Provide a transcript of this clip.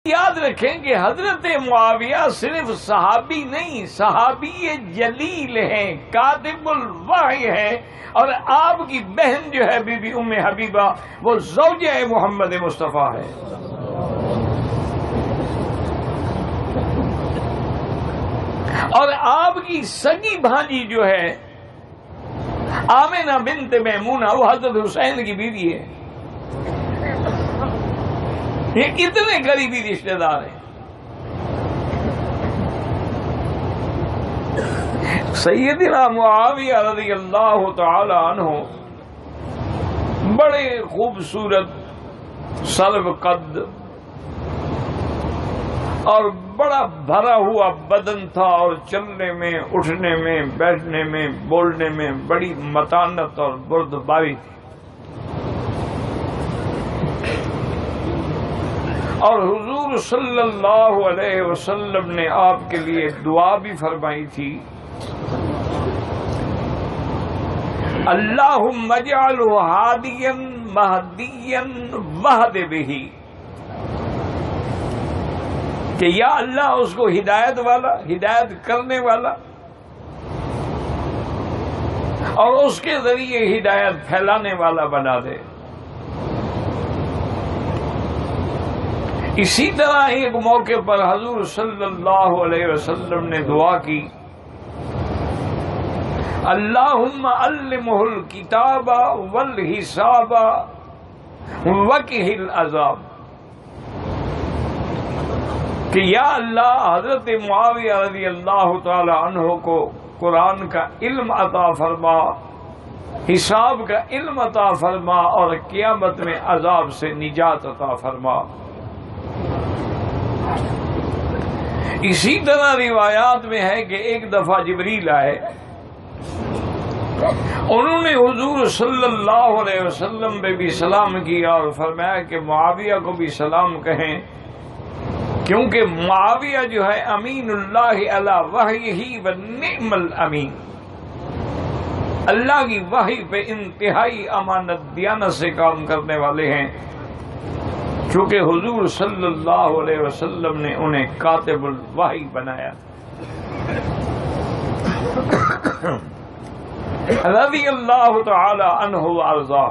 یاد رکھیں کہ حضرت معاویہ صرف صحابی نہیں، صحابی جلیل ہیں، کاتب الوحی ہیں، اور آپ کی بہن جو ہے بی بی ام حبیبہ وہ زوجہ محمد مصطفیٰ ہے۔ اور آپ کی سگی بھانجی جو ہے آمنہ بنت میمونہ وہ حضرت حسین کی بیوی ہے۔ یہ کتنے قریبی رشتہ دار ہیں۔ سیدنا معاویہ رضی اللہ تعالی عنہ بڑے خوبصورت سرو قد اور بڑا بھرا ہوا بدن تھا، اور چلنے میں، اٹھنے میں، بیٹھنے میں، بولنے میں بڑی متانت اور بردباری تھی۔ اور حضور صلی اللہ علیہ وسلم نے آپ کے لیے دعا بھی فرمائی تھی، اللہم اجعلہ ہادیا مہدیا واہد بہ، کہ یا اللہ اس کو ہدایت والا، ہدایت کرنے والا، اور اس کے ذریعے ہدایت پھیلانے والا بنا دے۔ اسی طرح ایک موقع پر حضور صلی اللہ علیہ وسلم نے دعا کی، اللہم علمہ الکتاب والحساب وقہ العذاب، کہ یا اللہ حضرت معاویہ رضی اللہ تعالی عنہ کو قرآن کا علم عطا فرما، حساب کا علم عطا فرما، اور قیامت میں عذاب سے نجات عطا فرما۔ اسی طرح روایات میں ہے کہ ایک دفعہ جبریل آئے، انہوں نے حضور صلی اللہ علیہ وسلم پہ بھی سلام کیا اور فرمایا کہ معاویہ کو بھی سلام کہیں، کیونکہ معاویہ جو ہے امین اللہ علی وحیہ ونعم الامین، اللہ کی وحی پہ انتہائی امانت دیانت سے کام کرنے والے ہیں، چونکہ حضور صلی اللہ علیہ وسلم نے انہیں کاتب الوحی بنایا۔ رضی اللہ تعالی عنہ وارضاہ۔